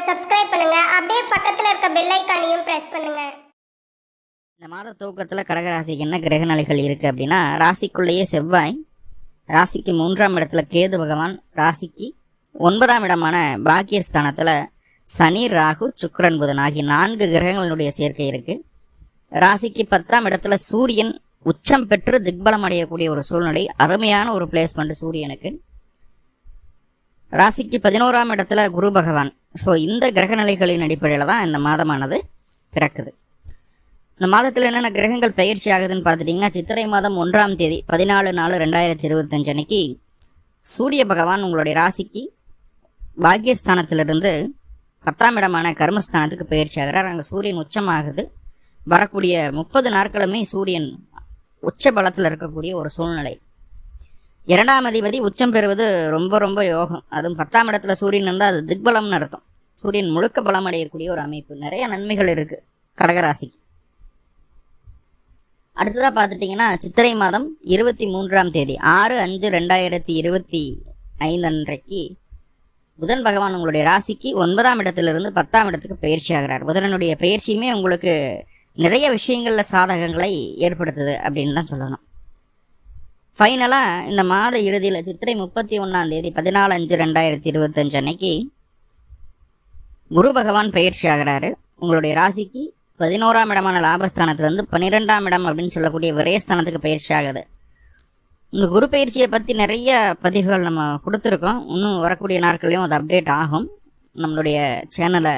Subscribe பண்ணுங்க. அப்படியே பக்கத்துல இருக்க பெல் ஐகானையும் பிரஸ் பண்ணுங்க. இந்த மாத துவக்கத்தில் கடகராசிக்கு என்ன கிரக நிலைகள் இருக்குது அப்படின்னா, ராசிக்குள்ளேயே செவ்வாய், ராசிக்கு 3ஆம் இடத்துல கேது பகவான், ராசிக்கு 9ஆம் இடமான பாக்கியஸ்தானத்தில் சனி, ராகு, சுக்கிரன், புதன் ஆகிய 4 கிரகங்களுடைய சேர்க்கை இருக்குது. ராசிக்கு 10ஆம் இடத்துல சூரியன் உச்சம் பெற்று திக்பலம் அடையக்கூடிய ஒரு சூழ்நிலை, அருமையான ஒரு பிளேஸ்மெண்ட் சூரியனுக்கு. ராசிக்கு 11ஆம் இடத்துல குரு பகவான். ஸோ இந்த கிரக நிலைகளின் அடிப்படையில் தான் இந்த மாதமானது பிறக்குது. இந்த மாதத்தில் என்னென்ன கிரகங்கள் பயிற்சி ஆகுதுன்னு பார்த்துட்டிங்கன்னா, சித்திரை மாதம் 1ஆம் தேதி 14/4/2025 அன்னைக்கு சூரிய பகவான் உங்களுடைய ராசிக்கு பாக்கியஸ்தானத்திலிருந்து 10ஆம் இடமான கர்மஸ்தானத்துக்கு பயிற்சி ஆகிறார். அங்கே சூரியன் உச்சமாகுது. வரக்கூடிய 30 நாட்களுமே சூரியன் உச்ச பலத்தில் இருக்கக்கூடிய ஒரு சூழ்நிலை. 2ஆம் அதிபதி உச்சம் பெறுவது ரொம்ப ரொம்ப யோகம். அதுவும் 10ஆம் இடத்துல சூரியன் இருந்தால் அது திக்பலம்னு அர்த்தம். சூரியன் முழுக்க பலம் அடையக்கூடிய ஒரு அமைப்பு. நிறைய நன்மைகள் இருக்குது கடகராசிக்கு. அடுத்ததாக பார்த்துட்டிங்கன்னா, சித்திரை மாதம் 23ஆம் தேதி 6/5/2025 அன்றைக்கு புதன் பகவான் உங்களுடைய ராசிக்கு 9ஆம் இடத்திலிருந்து 10ஆம் இடத்துக்கு பயிற்சி ஆகிறார். புதனுடைய பயிற்சியுமே உங்களுக்கு நிறைய விஷயங்களில் சாதகங்களை ஏற்படுத்துது அப்படின்னு தான் சொல்லணும். ஃபைனலாக இந்த மாத இறுதியில் சித்திரை 31ஆம் தேதி 14/5/2025 அன்னைக்கு குரு பகவான் பயிற்சி ஆகிறாரு. உங்களுடைய ராசிக்கு 11ஆம் இடமான லாபஸ்தானத்திலிருந்து 12ஆம் இடம் அப்படின்னு சொல்லக்கூடிய விரயஸ்தானத்துக்கு பயிற்சி ஆகுது. இந்த குரு பயிற்சியை பற்றி நிறைய பதிவுகள் நம்ம கொடுத்துருக்கோம். இன்னும் வரக்கூடிய நாட்களையும் அது அப்டேட் ஆகும். நம்மளுடைய சேனலை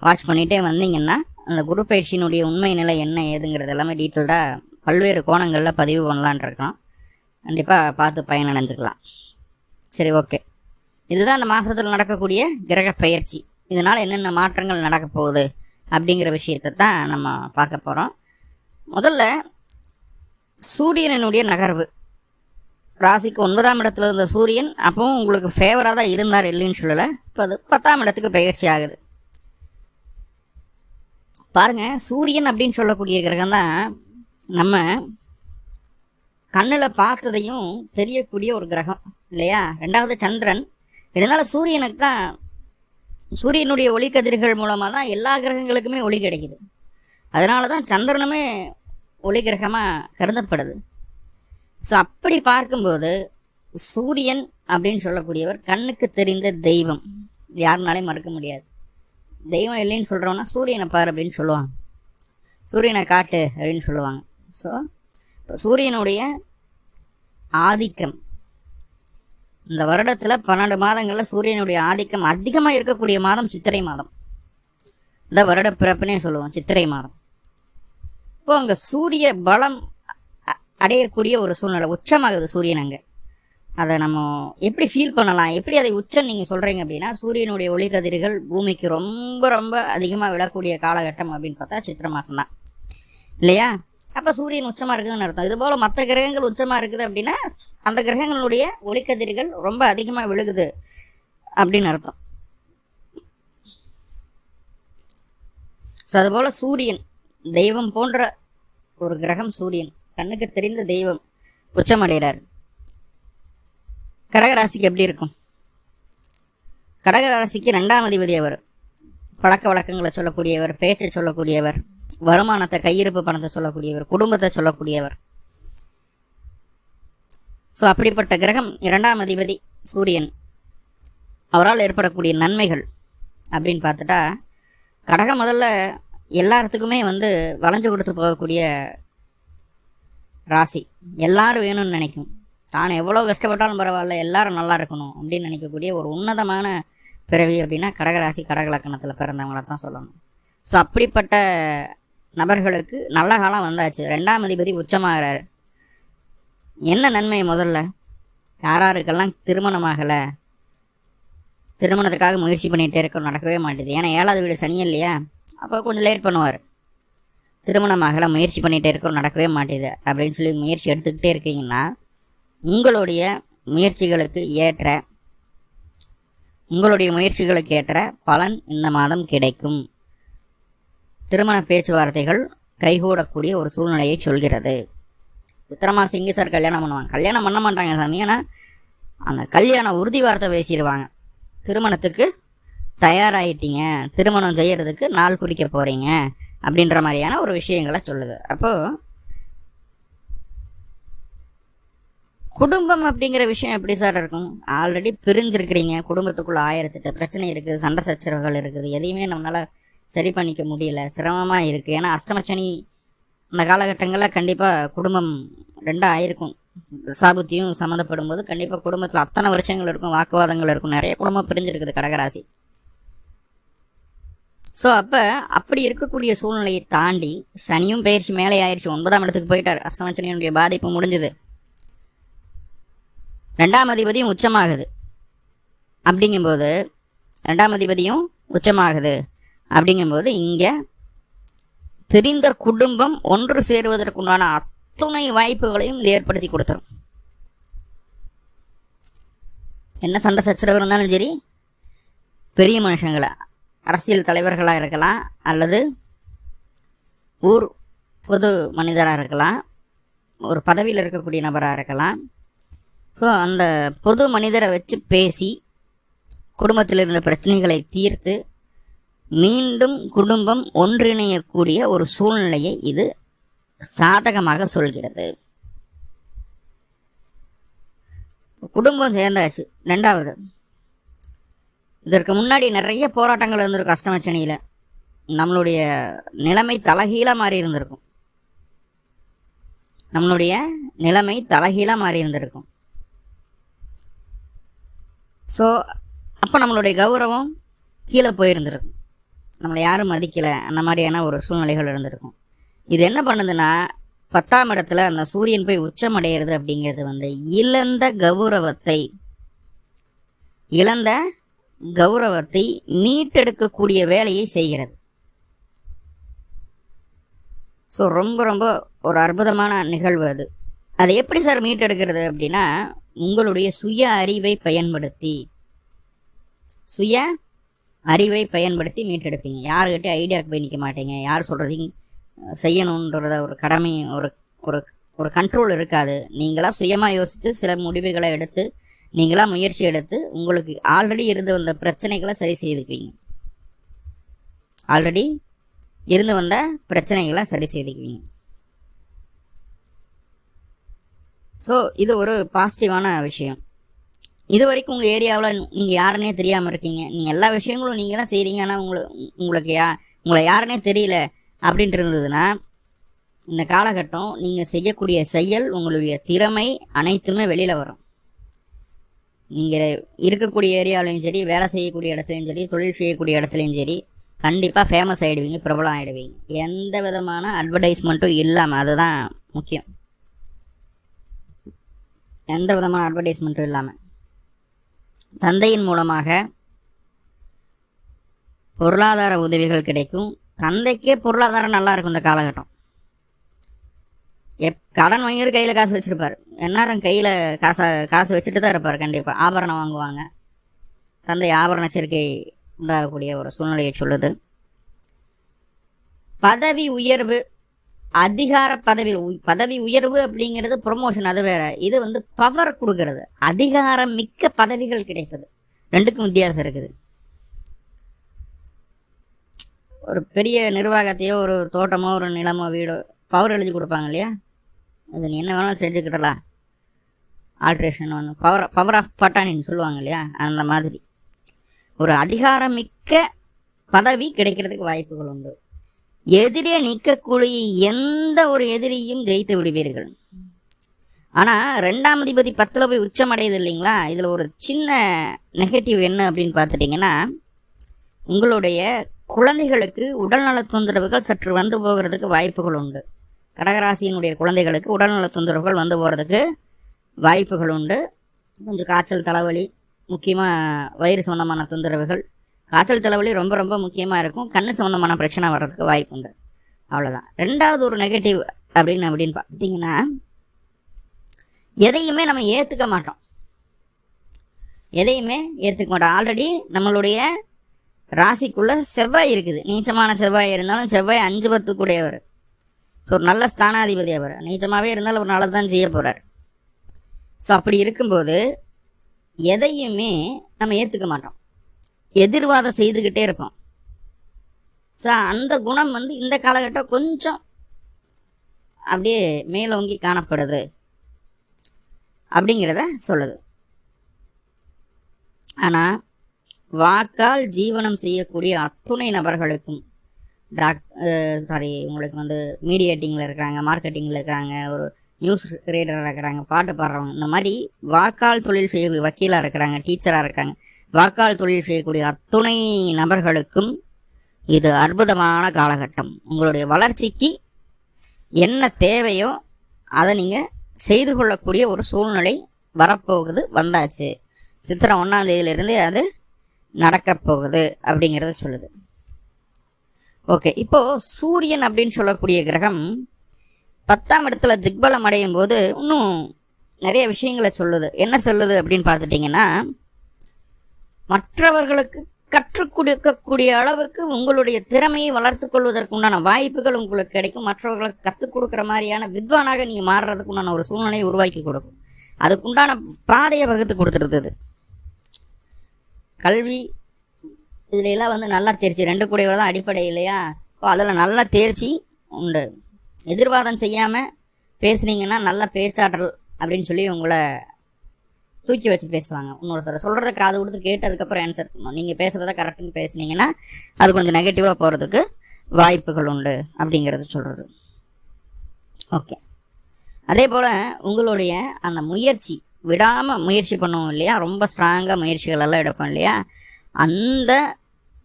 வாட்ச் பண்ணிகிட்டே வந்தீங்கன்னா அந்த குரு பயிற்சியினுடைய உண்மை நிலை என்ன ஏதுங்கிறது எல்லாமே டீட்டெயில்டாக பல்வேறு கோணங்களில் பதிவு பண்ணலான் இருக்கோம். கண்டிப்பாக பார்த்து பயனடைஞ்சுக்கலாம். சரி, ஓகே. இதுதான் இந்த மாதத்தில் நடக்கக்கூடிய கிரக பயிற்சி. இதனால் என்னென்ன மாற்றங்கள் நடக்க போகுது அப்படிங்கிற விஷயத்தை தான் நம்ம பார்க்க போகிறோம். முதல்ல சூரியனுடைய நகர்வு. ராசிக்கு 9ஆம் இடத்துல இருந்த சூரியன் அப்பவும் உங்களுக்கு ஃபேவராக தான் இருந்தார், இல்லைன்னு சொல்லலை. இப்போ அது 10ஆம் இடத்துக்கு பயிற்சி ஆகுது. பாருங்கள், சூரியன் அப்படின்னு சொல்லக்கூடிய கிரகம் தான் நம்ம கண்ணில் பார்த்ததையும் தெரியக்கூடிய ஒரு கிரகம் இல்லையா? 2வது சந்திரன். இதனால் சூரியனுக்கு தான், சூரியனுடைய ஒளிக்கதிர்கள் மூலமாக தான் எல்லா கிரகங்களுக்குமே ஒளி கிடைக்குது. அதனால தான் சந்திரனுமே ஒளி கிரகமாக கருதப்படுது. ஸோ அப்படி பார்க்கும்போது சூரியன் அப்படின்னு சொல்லக்கூடியவர் கண்ணுக்கு தெரிந்த தெய்வம். யாருனாலையும் மறுக்க முடியாது. தெய்வம் இல்லைன்னு சொல்கிறோன்னா சூரியனை பாரு அப்படின்னு சொல்லுவாங்க, சூரியனை காட்டு அப்படின்னு சொல்லுவாங்க. ஸோ இப்போ சூரியனுடைய ஆதிக்கம் இந்த வருடத்தில் 12 மாதங்களில் சூரியனுடைய ஆதிக்கம் அதிகமாக இருக்கக்கூடிய மாதம் சித்திரை மாதம். இந்த வருட பிறப்புனே சொல்லுவோம் சித்திரை மாதம். இப்போ அங்கே சூரிய பலம் அடையக்கூடிய ஒரு சூழ்நிலை, உச்சமாகுது சூரியன். அங்கே அதை நம்ம எப்படி ஃபீல் பண்ணலாம், எப்படி அதை உச்சம் நீங்கள் சொல்கிறீங்க அப்படின்னா, சூரியனுடைய ஒளிக்கதிர்கள் பூமிக்கு ரொம்ப ரொம்ப அதிகமாக விழக்கூடிய காலகட்டம் அப்படின்னு பார்த்தா சித்திரை மாதம் தான் இல்லையா? அப்போ சூரியன் உச்சமாக இருக்குதுன்னு அர்த்தம். இதுபோல் மற்ற கிரகங்கள் உச்சமாக இருக்குது அப்படின்னா அந்த கிரகங்களுடைய ஒளிக்கதிர்கள் ரொம்ப அதிகமாக விழுகுது அப்படின்னு அர்த்தம். ஸோ அதுபோல் சூரியன் தெய்வம் போன்ற ஒரு கிரகம். சூரியன் கண்ணுக்கு தெரிந்த தெய்வம் உச்சமடைகிறார். கடகராசிக்கு எப்படி இருக்கும்? கடகராசிக்கு 2ஆம் அதிபதி அவர். பழக்க வழக்கங்களை சொல்லக்கூடியவர், பேச்சை சொல்லக்கூடியவர், வருமானத்தை, கையிருப்பு பணத்தை சொல்லக்கூடியவர், குடும்பத்தை சொல்லக்கூடியவர். ஸோ அப்படிப்பட்ட கிரகம் 2ஆம் அதிபதி சூரியன். அவரால் ஏற்படக்கூடிய நன்மைகள் அப்படின்னு பார்த்துட்டா, கடகம் முதல்ல எல்லாத்துக்குமே வளைஞ்சு கொடுத்து போகக்கூடிய ராசி. எல்லாரும் வேணும்னு நினைக்கும். தான் எவ்வளோ கஷ்டப்பட்டாலும் பரவாயில்ல, எல்லாரும் நல்லா இருக்கணும் அப்படின்னு நினைக்கக்கூடிய ஒரு உன்னதமான பிறவி அப்படின்னா கடகராசி, கடகலக்கணத்தில் பிறந்தவங்கள தான் சொல்லணும். ஸோ அப்படிப்பட்ட நபர்களுக்கு நல்ல காலம் வந்தாச்சு. 2ஆம் அதிபதி உச்சமாகிறாரு. என்ன நன்மை? முதல்ல யாராருக்கெல்லாம் திருமணமாகலை, திருமணத்துக்காக முயற்சி பண்ணிகிட்டே இருக்க நடக்கவே மாட்டேது. ஏன்னா 7வது வீடு சனி இல்லையா? அப்போ கொஞ்சம் லேட் பண்ணுவார். திருமணமாகலை, முயற்சி பண்ணிகிட்டே இருக்க நடக்கவே மாட்டேது அப்படின்னு சொல்லி முயற்சி எடுத்துக்கிட்டே இருக்கீங்கன்னா உங்களுடைய முயற்சிகளுக்கு ஏற்ற பலன் இந்த மாதம் கிடைக்கும். திருமண பேச்சுவார்த்தைகள் கைகூடக்கூடிய ஒரு சூழ்நிலையை சொல்கிறது. சித்திரை மாதம் இங்கே சார் கல்யாணம் பண்ணுவாங்க, கல்யாணம் பண்ண மாட்டாங்க சாமி. ஆனால் அந்த கல்யாண உறுதி வார்த்தை பேசிடுவாங்க. திருமணத்துக்கு தயாராகிட்டீங்க, திருமணம் செய்யறதுக்கு நாள் குறிக்க போகிறீங்க அப்படின்ற மாதிரியான ஒரு விஷயங்களை சொல்லுது. அப்போது குடும்பம் அப்படிங்கிற விஷயம் எப்படி சார் இருக்கும்? ஆல்ரெடி பிரிஞ்சிருக்கிறீங்க, குடும்பத்துக்குள்ள 1008 பிரச்சனை இருக்குது, சண்டை சச்சரவுகள் இருக்குது, எதையுமே நம்மளால் சரி பண்ணிக்க முடியல, சிரமமாக இருக்குது. ஏன்னா அஷ்டமச்சனி அந்த காலகட்டங்களில் கண்டிப்பாக குடும்பம் ரெண்டாக ஆயிருக்கும். சாபத்தியும் சம்மந்தப்படும் போது கண்டிப்பாக குடும்பத்தில் அத்தனை வருஷங்கள் இருக்கும், வாக்குவாதங்கள் இருக்கும், நிறைய குடும்பம் பிரிஞ்சிருக்குது கடகராசி. ஸோ அப்படி இருக்கக்கூடிய சூழ்நிலையை தாண்டி சனியும் பயிற்சி மேலே ஆயிடுச்சு, 9ஆம் இடத்துக்கு போயிட்டார். அஷ்டமச்சனியினுடைய பாதிப்பு முடிஞ்சது. 2ஆம் அதிபதியும் உச்சமாகுது. அப்படிங்கும்போது 2ஆம் அதிபதியும் உச்சமாகுது அப்படிங்கும்போது இங்கே பிரிந்த குடும்பம் ஒன்று சேருவதற்குண்டான அத்துணை வாய்ப்புகளையும் இது ஏற்படுத்தி கொடுத்துரும். என்ன சண்டை சச்சரவு இருந்தாலும் சரி, பெரிய மனுஷங்களை, அரசியல் தலைவர்களாக இருக்கலாம், அல்லது ஊர் பொது மனிதராக இருக்கலாம், ஒரு பதவியில் இருக்கக்கூடிய நபராக இருக்கலாம். ஸோ அந்த பொது மனிதரை வச்சு பேசி குடும்பத்தில் இருந்த பிரச்சனைகளை தீர்த்து மீண்டும் குடும்பம் ஒன்றிணையக்கூடிய ஒரு சூழ்நிலையை இது சாதகமாக சொல்கிறது. குடும்பம் சேர்ந்தாச்சு. 2வது, இதற்கு முன்னாடி நிறைய போராட்டங்கள் இருந்திருக்கும். அஷ்டமச்சனியில் நம்மளுடைய நிலைமை தலைகீழாக மாறி இருந்திருக்கும். ஸோ அப்போ நம்மளுடைய கௌரவம் கீழே போயிருந்திருக்கும், நம்மளை யாரும் மதிக்கலை, அந்த மாதிரியான ஒரு சூழ்நிலைகள் இருந்திருக்கும். இது என்ன பண்ணுதுன்னா, 10ஆம் இடத்துல அந்த சூரியன் போய் உச்சமடைகிறது அப்படிங்கிறது இழந்த கௌரவத்தை மீட்டெடுக்கக்கூடிய வேலையை செய்கிறது. ஸோ ரொம்ப ரொம்ப ஒரு அற்புதமான நிகழ்வு அது. அதை எப்படி சார் மீட்டெடுக்கிறது அப்படின்னா, உங்களுடைய சுய அறிவை பயன்படுத்தி மீட்டெடுப்பீங்க. யாருக்கிட்டே ஐடியாவுக்கு போய் நிற்க மாட்டீங்க. யார் சொல்கிறதையும் செய்யணுன்றத ஒரு கடமை, ஒரு கண்ட்ரோல் இருக்காது. நீங்களாக சுயமாக யோசித்து சில முடிவுகளை எடுத்து, நீங்களாக முயற்சி எடுத்து உங்களுக்கு ஆல்ரெடி இருந்து வந்த பிரச்சனைகளை சரி செய்துக்குவீங்க. ஸோ இது ஒரு பாசிட்டிவான விஷயம். இது வரைக்கும் உங்கள் ஏரியாவில் நீங்கள் யாருன்னே தெரியாமல் இருக்கீங்க. நீங்கள் எல்லா விஷயங்களும் நீங்கள் தான் செய்கிறீங்க, ஆனால் உங்களை யாருன்னே தெரியல அப்படின்ட்டு இருந்ததுன்னா, இந்த காலகட்டம் நீங்கள் செய்யக்கூடிய செயல், உங்களுடைய திறமை அனைத்துமே வெளியில் வரும். நீங்கள் இருக்கக்கூடிய ஏரியாவிலையும் சரி, வேலை செய்யக்கூடிய இடத்துலையும் சரி, தொழில் செய்யக்கூடிய இடத்துலையும் சரி, கண்டிப்பாக ஃபேமஸ் ஆகிடுவீங்க, பிரபலம் ஆகிடுவீங்க. எந்த விதமான அட்வர்டைஸ்மெண்ட்டும் இல்லாமல், அதுதான் முக்கியம். எந்த விதமான அட்வர்டைஸ்மெண்ட்டும் இல்லாமல் தந்தையின் மூலமாக பொருளாதார உதவிகள் கிடைக்கும். தந்தைக்கே பொருளாதாரம் நல்லா இருக்கும் இந்த காலகட்டம். கடன் வாங்கிட்டு கையில் காசு வச்சுருப்பார், எந்நேரம் கையில் காசு வச்சுட்டு தான் இருப்பார். கண்டிப்பாக ஆபரணம் வாங்குவாங்க. தந்தை ஆபரண சேர்க்கை உண்டாகக்கூடிய ஒரு சூழ்நிலையை சொல்லுது. பதவி உயர்வு, அதிகார பதவி உயர்வு அப்படிங்கிறது ப்ரொமோஷன், அது வேற. இது பவர் கொடுக்கறது, அதிகாரம் மிக்க பதவிகள் கிடைப்பது. ரெண்டுக்கும் வித்தியாசம் இருக்குது. ஒரு பெரிய நிர்வாகத்தையோ, ஒரு தோட்டமோ, ஒரு நிலமோ, வீடோ பவர் எழுதி கொடுப்பாங்க இல்லையா, அது நீ என்ன வேணாலும் செஞ்சுக்கிட்டலாம், ஆல்ட்ரேஷன் ஒன்று, பவர் ஆஃப் பட்டானின்னு சொல்லுவாங்க இல்லையா, அந்த மாதிரி ஒரு அதிகாரம் மிக்க பதவி கிடைக்கிறதுக்கு வாய்ப்புகள் உண்டு. எதிரே நிற்கக்கூடிய எந்த ஒரு எதிரியும் ஜெயித்து விடுவீர்கள். ஆனால் 2ஆம் அதிபதி 10ல் போய் உச்சம் அடையுது இல்லைங்களா, இதில் ஒரு சின்ன நெகட்டிவ் என்ன அப்படின்னு பார்த்துட்டிங்கன்னா, உங்களுடைய குழந்தைகளுக்கு உடல்நல தொந்தரவுகள் சற்று வந்து போகிறதுக்கு வாய்ப்புகள் உண்டு. கடகராசியினுடைய குழந்தைகளுக்கு உடல்நல தொந்தரவுகள் வந்து போகிறதுக்கு வாய்ப்புகள் உண்டு. கொஞ்சம் காய்ச்சல், தலைவலி, முக்கியமாக வயிறு சம்பந்தமான தொந்தரவுகள், காய்ச்சல் தலைவலி ரொம்ப ரொம்ப முக்கியமாக இருக்கும். கண்ணு சம்மந்தமான பிரச்சனை வர்றதுக்கு வாய்ப்பு உண்டு. அவ்வளோதான். 2வது ஒரு நெகட்டிவ் அப்படின்னு பார்த்துட்டிங்கன்னா, எதையுமே நம்ம ஏற்றுக்க மாட்டோம். ஆல்ரெடி நம்மளுடைய ராசிக்குள்ளே செவ்வாய் இருக்குது. நீச்சமான செவ்வாய் இருந்தாலும் செவ்வாய் 5-10 கூடையவர். ஸோ ஒரு நல்ல ஸ்தானாதிபதி அவர். நீச்சமாகவே இருந்தாலும் ஒரு நல்லது தான் செய்ய போகிறார். ஸோ அப்படி இருக்கும்போது எதையுமே நம்ம ஏற்றுக்க மாட்டோம். எதிர்வாதம் செய்துக்கிட்டே இருப்போம். ஸோ அந்த குணம் வந்து இந்த காலகட்டம் கொஞ்சம் அப்படியே மேலோங்கி காணப்படுது அப்படிங்கிறத சொல்லுது. ஆனால் வாக்கால் ஜீவனம் செய்யக்கூடிய அத்துணை நபர்களுக்கும் உங்களுக்கு வந்து மீடியேட்டிங்கில் இருக்கிறாங்க, மார்க்கெட்டிங்கில் இருக்கிறாங்க, ஒரு நியூஸ் ரீடராக இருக்கிறாங்க, பாட்டு பாடுறவங்க, இந்த மாதிரி வாக்கால் தொழில் செய்யக்கூடிய வக்கீலாக இருக்கிறாங்க, டீச்சராக இருக்காங்க, வாக்கால் தொழில் செய்யக்கூடிய அத்துணை நபர்களுக்கும் இது அற்புதமான காலகட்டம். உங்களுடைய வளர்ச்சிக்கு என்ன தேவையோ அதை நீங்கள் செய்து கொள்ளக்கூடிய ஒரு சூழ்நிலை வரப்போகுது, வந்தாச்சு. சித்திரை 1ஆம் தேதியிலிருந்து அது நடக்கப் போகுது அப்படிங்கிறத சொல்லுது. ஓகே, இப்போது சூரியன் அப்படின்னு சொல்லக்கூடிய கிரகம் 10ஆம் இடத்துல திக்பலம் அடையும் போது இன்னும் நிறைய விஷயங்களை சொல்லுது. என்ன சொல்லுது அப்படின்னு பார்த்துட்டிங்கன்னா, மற்றவர்களுக்கு கற்றுக் கொடுக்கக்கூடிய அளவுக்கு உங்களுடைய திறமையை வளர்த்து கொள்வதற்கு உண்டான வாய்ப்புகள் உங்களுக்கு கிடைக்கும். மற்றவர்களுக்கு கற்றுக் கொடுக்குற மாதிரியான வித்வானாக நீங்கள் மாறுறதுக்கு உண்டான ஒரு சூழ்நிலையை உருவாக்கி கொடுக்கும். அதுக்குண்டான பாதையை வகுத்து கொடுத்துருது. கல்வி இதுல எல்லாம் வந்து நல்லா தேர்ச்சி, 2 கூடையவர் தான் அடிப்படை இல்லையா? இப்போ அதில் நல்லா தேர்ச்சி உண்டு. எதிர்வாதம் செய்யாமல் பேசுனீங்கன்னா நல்ல பேச்சாற்றல் அப்படின்னு சொல்லி உங்களை தூக்கி வச்சு பேசுவாங்க. இன்னொருத்தர் சொல்கிறத காது கொடுத்து கேட்டதுக்கப்புறம் ஆன்சர் பண்ணணும். நீங்கள் பேசுகிறத கரெக்டுன்னு பேசுனீங்கன்னா அது கொஞ்சம் நெகட்டிவாக போகிறதுக்கு வாய்ப்புகள் உண்டு அப்படிங்கிறது சொல்கிறது. ஓகே, அதே போல் உங்களுடைய அந்த முயற்சி, விடாமல் முயற்சி பண்ணுவோம் இல்லையா? ரொம்ப ஸ்ட்ராங்காக முயற்சிகள் எல்லாம் எடுப்போம் இல்லையா? அந்த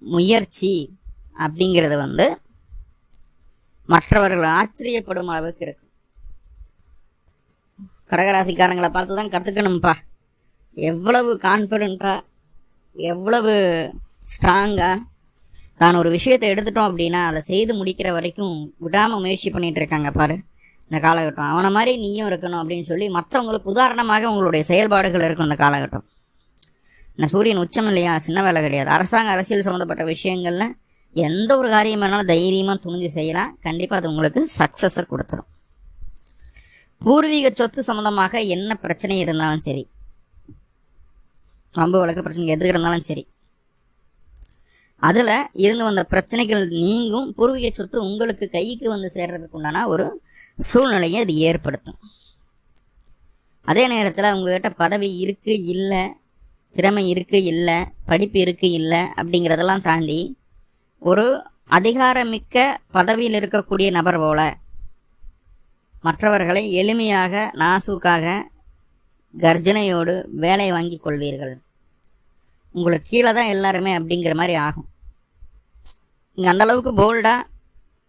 முயற்சி அப்படிங்கிறது வந்து மற்றவர்கள் ஆச்சரியப்படும் அளவுக்கு இருக்கு. கடகராசிக்காரங்களை பார்த்து தான் கற்றுக்கணும்ப்பா. எவ்வளவு கான்ஃபிடென்ட்டாக, எவ்வளவு ஸ்ட்ராங்காக தான் ஒரு விஷயத்தை எடுத்துட்டோம் அப்படின்னா அதை செய்து முடிக்கிற வரைக்கும் விடாமல் முயற்சி பண்ணிகிட்டு இருக்காங்க பாரு இந்த காலகட்டம். அவனை மாதிரி நீயும் இருக்கணும் அப்படின்னு சொல்லி மற்றவங்களுக்கு உதாரணமாக உங்களுடைய செயல்பாடுகள் இருக்கும் இந்த காலகட்டம். இந்த சூரியன் உச்சம் இல்லையா, சின்ன வேலை கிடையாது. அரசாங்க அரசியல் சம்மந்தப்பட்ட விஷயங்கள்ல எந்த ஒரு காரியம் வேணாலும் தைரியமாக துணிஞ்சு செய்யலாம். கண்டிப்பாக அது உங்களுக்கு சக்ஸஸை கொடுத்துரும். பூர்வீக சொத்து சம்மந்தமாக என்ன பிரச்சனை இருந்தாலும் சரி, ரொம்ப வழக்கு பிரச்சனை எது இருந்தாலும் சரி, அதில் இருந்து வந்த பிரச்சனைகள் நீங்கும். பூர்வீக சொத்து உங்களுக்கு கைக்கு வந்து சேர்றதுக்கு உண்டான ஒரு சூழ்நிலையை அது ஏற்படுத்தும். அதே நேரத்தில் உங்கள்கிட்ட பதவி இருக்குது இல்லை, திறமை இருக்குது இல்லை, படிப்பு இருக்குது இல்லை அப்படிங்கிறதெல்லாம் தாண்டி ஒரு அதிகாரமிக்க பதவியில் இருக்கக்கூடிய நபர் போல மற்றவர்களை எளிமையாக நாசூக்காக கர்ஜனையோடு வேலை வாங்கி கொள்வீர்கள். உங்களுக்கு கீழே தான் எல்லாருமே அப்படிங்கிற மாதிரி ஆகும். நீங்கள் அந்தளவுக்கு போல்டாக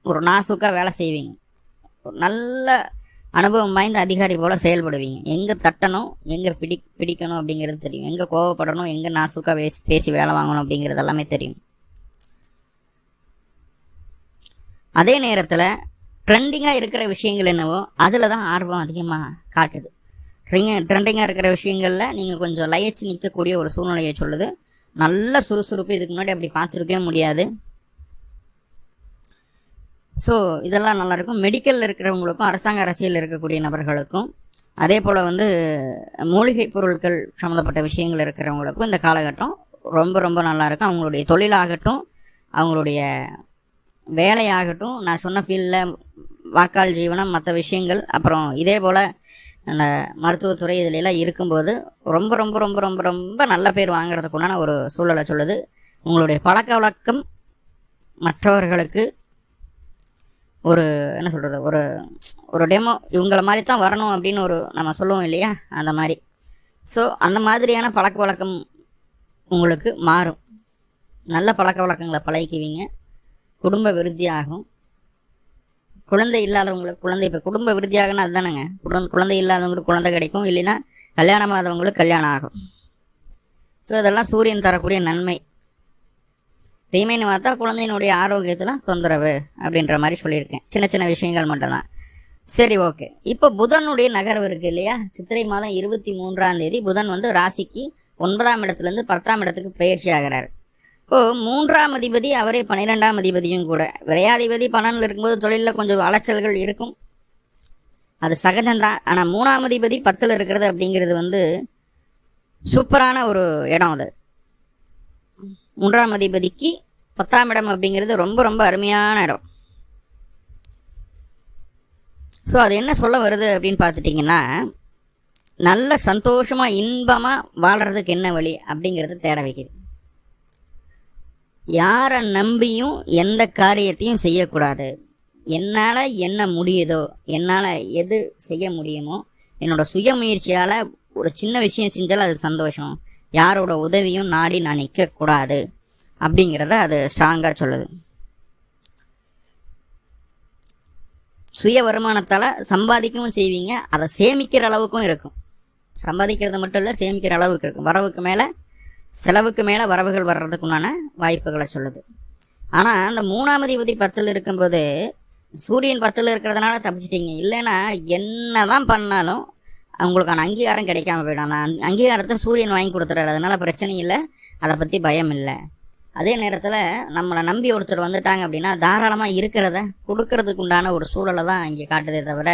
ஒரு நாசூக்காக வேலை செய்வீங்க. ஒரு நல்ல அனுபவம் வாய்ந்த அதிகாரி போல் செயல்படுவீங்க. எங்கே தட்டணும், எங்கே பிடிக்கணும் அப்படிங்கிறது தெரியும். எங்கே கோவப்படணும், எங்கே நாசூக்காக பேசி வேலை வாங்கணும் அப்படிங்கிறது எல்லாமே தெரியும். அதே நேரத்தில் ட்ரெண்டிங்காக இருக்கிற விஷயங்கள் என்னவோ அதில் தான் ஆர்வம் அதிகமாக காட்டுது. ட்ரெண்டிங்காக இருக்கிற விஷயங்களில் நீங்கள் கொஞ்சம் லயச்சு நிற்கக்கூடிய ஒரு சூழ்நிலையை சொல்லுது. நல்ல சுறுசுறுப்பு இதுக்கு முன்னாடி அப்படி பார்த்துருக்கவே முடியாது. ஸோ இதெல்லாம் நல்லாயிருக்கும். மெடிக்கலில் இருக்கிறவங்களுக்கும், அரசாங்க அரசியல் இருக்கக்கூடிய நபர்களுக்கும், அதே போல் வந்து மூலிகை பொருட்கள் சம்மந்தப்பட்ட விஷயங்கள் இருக்கிறவங்களுக்கும் இந்த காலகட்டம் ரொம்ப ரொம்ப நல்லாயிருக்கும். அவங்களுடைய தொழிலாகட்டும், அவங்களுடைய வேலையாகட்டும், நான் சொன்ன ஃபீல்டில் வாக்காள் ஜீவனம், மற்ற விஷயங்கள், அப்புறம் இதே போல் அந்த மருத்துவத்துறை இதிலெல்லாம் இருக்கும்போது ரொம்ப ரொம்ப ரொம்ப ரொம்ப ரொம்ப நல்ல பேர் வாங்கிறதுக்குண்டான ஒரு சூழலை சொல்லுது. உங்களுடைய பழக்க வழக்கம் மற்றவர்களுக்கு ஒரு என்ன சொல்கிறது, ஒரு டெமோ, இவங்களை மாதிரி தான் வரணும் அப்படின்னு ஒரு நம்ம சொல்லுவோம் இல்லையா, அந்த மாதிரி. ஸோ அந்த மாதிரியான பழக்க வழக்கம் உங்களுக்கு மாறும். நல்ல பழக்க வழக்கங்களை பழகிக்குவீங்க. குடும்ப விருத்தி ஆகும். குழந்தை இல்லாதவங்களுக்கு குழந்தை, இப்போ குடும்ப விருத்தியாகனா அதுதானேங்க. குழந்தை இல்லாதவங்களுக்கு குழந்தை கிடைக்கும், இல்லைன்னா கல்யாணமாதவங்களுக்கு கல்யாணம் ஆகும். ஸோ இதெல்லாம் சூரியன் தரக்கூடிய நன்மை. தீமைன்னு பார்த்தா குழந்தையினுடைய ஆரோக்கியத்தில் தொந்தரவு அப்படின்ற மாதிரி சொல்லியிருக்கேன். சின்ன சின்ன விஷயங்கள் மட்டும்தான். சரி, ஓகே. இப்போ புதனுடைய நகர்வு இருக்குது இல்லையா? சித்திரை மாதம் 23ஆம் தேதி புதன் வந்து ராசிக்கு 9ஆம் இடத்துலேருந்து 10ஆம் இடத்துக்கு பயிற்சி ஆகிறார். இப்போது 3ஆம் அதிபதி அவரே 12ஆம் அதிபதியும் கூட. விரையாதிபதி 12 இருக்கும்போது தொழிலில் கொஞ்சம் அலைச்சல்கள் இருக்கும், அது சகஜம்தான். ஆனால் 3ஆம் அதிபதி 10ல் இருக்கிறது அப்படிங்கிறது வந்து சூப்பரான ஒரு இடம். அது மூன்றாம் அதிபதிக்கு 10ஆம் இடம் அப்படிங்கிறது ரொம்ப ரொம்ப அருமையான இடம். ஸோ அது என்ன சொல்ல வருது அப்படின்னு பார்த்துட்டிங்கன்னா, நல்ல சந்தோஷமாக இன்பமாக வாழ்கிறதுக்கு என்ன வழி அப்படிங்கிறது தேட வைக்குது. யாரை நம்பியும் எந்த காரியத்தையும் செய்யக்கூடாது. என்னால் என்ன முடியுதோ, என்னால் எது செய்ய முடியுமோ, என்னோட சுயமுயற்சியால் ஒரு சின்ன விஷயம் செஞ்சாலும் அது சந்தோஷம். யாரோட உதவியும் நாடி நான் நிற்கக்கூடாது அப்படிங்கிறத அது ஸ்ட்ராங்காக சொல்லுது. சுய வருமானத்தால் சம்பாதிக்கவும் செய்வீங்க, அதை சேமிக்கிற அளவுக்கும் இருக்கும். சம்பாதிக்கிறது மட்டும் இல்லை, சேமிக்கிற அளவுக்கு இருக்கும். வரவுக்கு மேலே செலவுக்கு மேலே வரவுகள் வர்றதுக்குண்டான வாய்ப்புகளை சொல்லுது. ஆனால் அந்த 3ஆம் அதிபதி 10ல் இருக்கும்போது சூரியன் 10ல் இருக்கிறதுனால தப்பிச்சிட்டிங்க. இல்லைன்னா என்ன தான் பண்ணாலும் அவங்களுக்கான அங்கீகாரம் கிடைக்காம போயிடும். அந்த அங்கீகாரத்தை சூரியன் வாங்கி கொடுத்துறாரு, அதனால பிரச்சனை இல்லை, அதை பற்றி பயம் இல்லை. அதே நேரத்தில் நம்மளை நம்பி ஒருத்தர் வந்துட்டாங்க அப்படின்னா தாராளமாக இருக்கிறத கொடுக்கறதுக்கு உண்டான ஒரு சூழலை தான் இங்கே காட்டுதே தவிர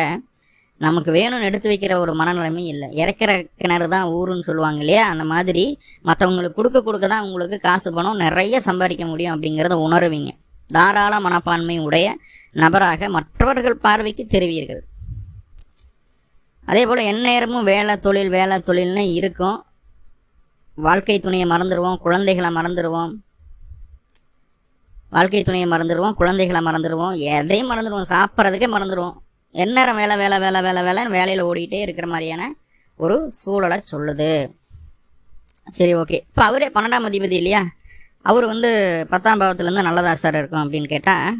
நமக்கு வேணும்னு எடுத்து வைக்கிற ஒரு மனநிலைமை இல்லை. இறக்கிற கிணறு தான் ஊருன்னு சொல்லுவாங்க இல்லையா, அந்த மாதிரி மற்றவங்களுக்கு கொடுக்க தான் உங்களுக்கு காசு பணம் நிறைய சம்பாதிக்க முடியும் அப்படிங்கிறத உணருவீங்க. தாராள மனப்பான்மை உடைய நபராக மற்றவர்கள் பார்வைக்கு தெரிவீர்கள். அதே போல் எந்நேரமும் வேலை தொழில்னு இருக்கும். வாழ்க்கை துணையை மறந்துடுவோம், குழந்தைகளை மறந்துடுவோம், குழந்தைகளை மறந்துடுவோம், எதையும் மறந்துடுவோம், சாப்பிட்றதுக்கே மறந்துடுவோம். எந்நேரம் வேலைன்னு வேலையில் ஓடிக்கிட்டே இருக்கிற மாதிரியான ஒரு சூழலை சொல்லுது. சரி, ஓகே. இப்போ அவரே 12ஆம் அதிபதி இல்லையா, அவர் 10ஆம் பாவத்துலேருந்து நல்லதா சார் இருக்கும் அப்படின்னு கேட்டால்,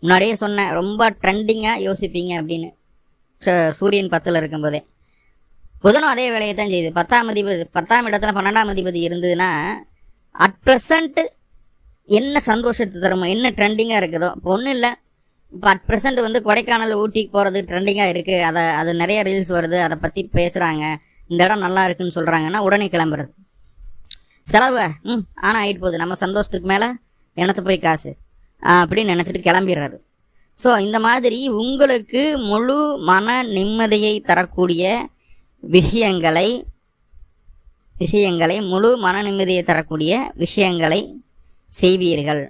முன்னாடியே சொன்னேன் ரொம்ப ட்ரெண்டிங்காக யோசிப்பீங்க அப்படின்னு. சூரியன் 10ல் இருக்கும்போதே புதனும் அதே வேலையை தான் செய்யுது. 10ஆம் இடத்துல 12ஆம் அதிபதி இருந்ததுன்னா அட் ப்ரெசண்ட்டு என்ன சந்தோஷத்தை தருமோ, என்ன ட்ரெண்டிங்காக இருக்குதோ. இப்போ ஒன்றும் இல்லை, இப்போ அட் ப்ரெசண்ட் கொடைக்கானல் ஊட்டிக்கு போகிறது ட்ரெண்டிங்காக இருக்குது, அது நிறைய ரீல்ஸ் வருது, அதை பற்றி பேசுகிறாங்க, இந்த இடம் நல்லா இருக்குன்னு சொல்கிறாங்கன்னா உடனே கிளம்புறது. செலவு ஆனால் ஆகிட்டு போகுது, நம்ம சந்தோஷத்துக்கு மேலே எனத்து போய் காசு அப்படின்னு நினச்சிட்டு கிளம்பிடுறது. ஸோ இந்த மாதிரி உங்களுக்கு முழு மன நிம்மதியை தரக்கூடிய விஷயங்களை முழு மன நிம்மதியை தரக்கூடிய விஷயங்களை செய்வீர்கள்.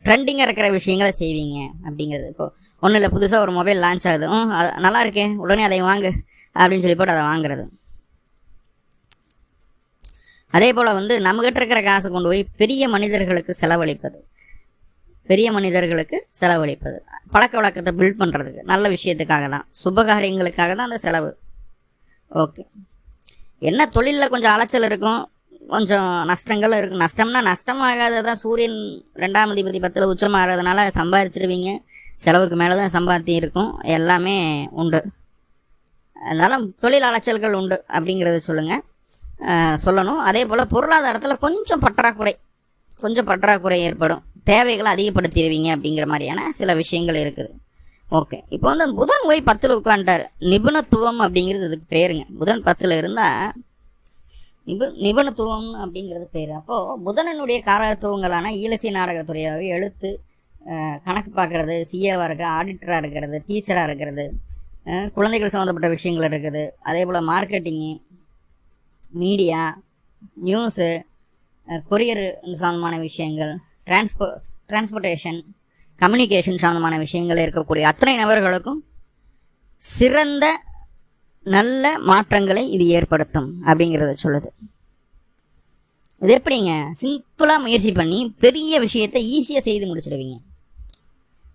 ட்ரெண்டிங்காக இருக்கிற விஷயங்களை செய்வீங்க அப்படிங்கிறது. இப்போது ஒன்றும் இல்லை, புதுசாக ஒரு மொபைல் லான்ச் ஆகுது, நல்லா இருக்கே, உடனே அதை வாங்கு அப்படின்னு சொல்லி போட்டு அதை வாங்குறது. அதே போல் நம்மகிட்ட இருக்கிற காசை கொண்டு போய் பெரிய மனிதர்களுக்கு செலவழிப்பது பழக்க வழக்கத்தை பில்ட் பண்ணுறதுக்கு, நல்ல விஷயத்துக்காக தான், சுபகாரியங்களுக்காக தான் அந்த செலவு. ஓகே. என்ன தொழிலில் கொஞ்சம் அலைச்சல் இருக்கும், கொஞ்சம் நஷ்டங்கள் இருக்கும். நஷ்டமாகாததான். சூரியன் 2ஆம் அதிபதி 10ல் உச்சமாகிறதுனால சம்பாதிச்சிருவீங்க, செலவுக்கு மேலே தான் சம்பாத்தி இருக்கும், எல்லாமே உண்டு. அதனால் தொழில் அலைச்சல்கள் உண்டு அப்படிங்கிறத சொல்லணும். அதே போல் பொருளாதாரத்தில் கொஞ்சம் பற்றாக்குறை ஏற்படும், தேவைகளை அதிகப்படுத்திடுவீங்க அப்படிங்கிற மாதிரியான சில விஷயங்கள் இருக்குது. ஓகே. இப்போ புதன் போய் 10ல் உட்காந்துட்டார். நிபுணத்துவம் அப்படிங்கிறது இதுக்கு பேருங்க. புதன் 10ல் இருந்தால் நிபுணத்துவம் அப்படிங்கிறது பேர். அப்போது புதனனுடைய காரகத்துவங்களான ஈழசி நாடகத்துறையாகவே எழுத்து, கணக்கு பார்க்குறது, சிஏவாக இருக்கிறது, ஆடிட்டராக இருக்கிறது, டீச்சராக இருக்கிறது, குழந்தைகள் சம்மந்தப்பட்ட விஷயங்கள் இருக்குது. அதே போல் மார்க்கெட்டிங்கு, மீடியா, நியூஸு, கொரியர் சம்மந்தமான விஷயங்கள், டிரான்ஸ்போர்ட்டேஷன், கம்யூனிகேஷன் சம்மந்தமான விஷயங்கள் இருக்கக்கூடிய அத்தனை நபர்களுக்கும் சிறந்த நல்ல மாற்றங்களை இது ஏற்படுத்தும் அப்படிங்கிறத சொல்லுது. இது எப்படிங்க? சிம்பிளாக முயற்சி பண்ணி பெரிய விஷயத்தை ஈஸியாக செய்து முடிச்சிடுவீங்க.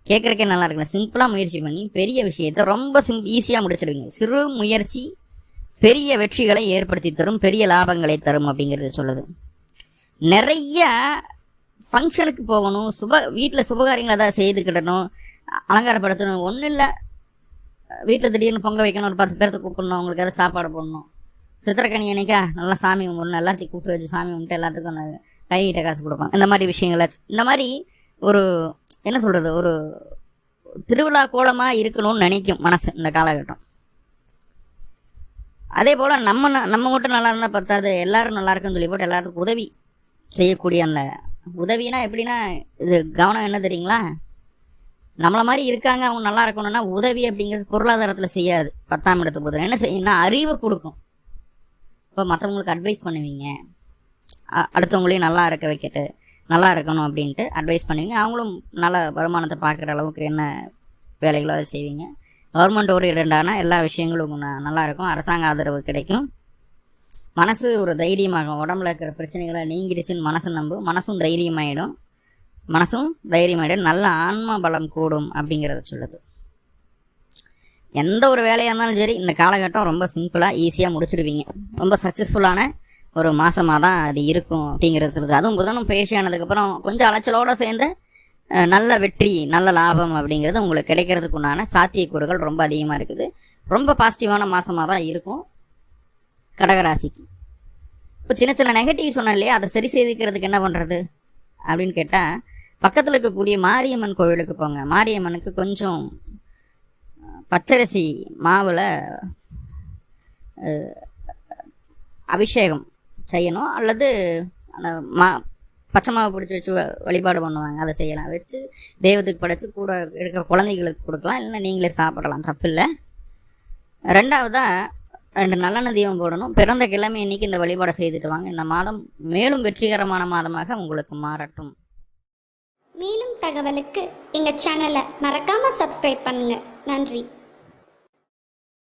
கேட்குறக்கே நல்லா இருக்குல்ல. சிம்பிளாக முயற்சி பண்ணி பெரிய விஷயத்தை ரொம்ப ஈஸியாக முடிச்சிடுவீங்க. சிறு முயற்சி பெரிய வெற்றிகளை ஏற்படுத்தி தரும், பெரிய லாபங்களை தரும் அப்படிங்கிறது சொல்லுது. நிறைய ஃபங்க்ஷனுக்கு போகணும், வீட்டில் சுபகாரியங்களை ஏதாவது செய்துக்கிடணும், அலங்காரப்படுத்தணும். ஒன்றும் இல்லை, வீட்டில் திடீர்னு பொங்க வைக்கணும், ஒரு 10 பேர்த்து கூப்பிடணும், அவங்களுக்கு எதாவது சாப்பாடு போடணும். சித்திரக்கனி அன்னைக்கா நல்லா சாமி கும்பிடணும், எல்லாத்தையும் கூப்பிட்டு வச்சு சாமி கும்பிட்டு எல்லாத்துக்கும் கைகிட்ட காசு கொடுப்பாங்க. இந்த மாதிரி விஷயங்களை, இந்த மாதிரி ஒரு என்ன சொல்கிறது, ஒரு திருவிழா கோலமாக இருக்கணும்னு நினைக்கும் மனசு இந்த காலகட்டம். அதே போல் நம்ம மட்டும் நல்லா இருந்தால் பத்தாது, எல்லோரும் நல்லா இருக்குன்னு சொல்லி போட்டு எல்லாத்துக்கும் உதவி செய்யக்கூடிய அந்த உதவினா எப்படின்னா, இது கவனம் என்ன தெரியுங்களா, நம்மளை மாதிரி இருக்காங்க அவங்க நல்லா இருக்கணும்னா உதவி அப்படிங்கிறது பொருளாதாரத்தில் செய்யாது. 10ஆம் இடத்துக்கு புதன் என்ன செய்யணும்னா அறிவை கொடுக்கும். இப்போ மற்றவங்களுக்கு அட்வைஸ் பண்ணுவீங்க, அடுத்தவங்களையும் நல்லா இருக்க வைக்கிட்டு நல்லா இருக்கணும் அப்படின்ட்டு அட்வைஸ் பண்ணுவீங்க. அவங்களும் நல்ல வருமானத்தை பார்க்குற அளவுக்கு என்ன வேலைகளோ அதை செய்வீங்க. கவர்மெண்ட் ஓரியன்டான எல்லா விஷயங்களும் நல்லா இருக்கும். அரசாங்க ஆதரவு கிடைக்கும். மனசு ஒரு தைரியமாகும். உடம்புல இருக்கிற பிரச்சனைகளை நீங்கிடுச்சுன்னு மனசு நம்பும். மனசும் தைரியமாயிடும். நல்ல ஆன்ம பலம் கூடும் அப்படிங்கிறத சொல்லுது. எந்த ஒரு வேலையாக இருந்தாலும் சரி இந்த காலகட்டம் ரொம்ப சிம்பிளாக ஈஸியாக முடிச்சுடுவீங்க. ரொம்ப சக்ஸஸ்ஃபுல்லான ஒரு மாதமாக தான் அது இருக்கும் அப்படிங்கிறது சொல்லுது. அதுவும் புதனும் பயிற்சியானதுக்கப்புறம் கொஞ்சம் அலைச்சலோடு சேர்ந்து நல்ல வெற்றி நல்ல லாபம் அப்படிங்கிறது உங்களுக்கு கிடைக்கிறதுக்கு உண்டான சாத்தியக்கூறுகள் ரொம்ப அதிகமாக இருக்குது. ரொம்ப பாசிட்டிவான மாதமாக தான் இருக்கும் கடகராசிக்கு. இப்போ சின்ன சின்ன நெகட்டிவ் சொன்னேன் இல்லையா, அதை சரி செய்துக்கிறதுக்கு என்ன பண்ணுறது அப்படின்னு கேட்டால், பக்கத்தில் இருக்கக்கூடிய மாரியம்மன் கோவிலுக்கு போங்க. மாரியம்மனுக்கு கொஞ்சம் பச்சரிசி மாவில் அபிஷேகம் செய்யணும். அல்லது அந்த பச்சை மாவு பிடிச்சி வச்சு வழிபாடு பண்ணுவாங்க, அதை செய்யலாம். வச்சு தெய்வத்துக்கு படைச்சி கூட இருக்கிற குழந்தைகளுக்கு கொடுக்கலாம். இல்லைன்னா நீங்களே சாப்பிடலாம், தப்பில்லை. ரெண்டாவதாக 2 நல்லெண்ணெய் தீபம் போடணும். பிறந்த கிழமை இன்னைக்கு இந்த வழிபாடை செய்துட்டு வாங்க. இந்த மாதம் மேலும் வெற்றிகரமான மாதமாக உங்களுக்கு மாறட்டும். மேலும் தகவலுக்கு எங்கள் சேனலை மறக்காமல் சப்ஸ்கிரைப் பண்ணுங்கள். நன்றி.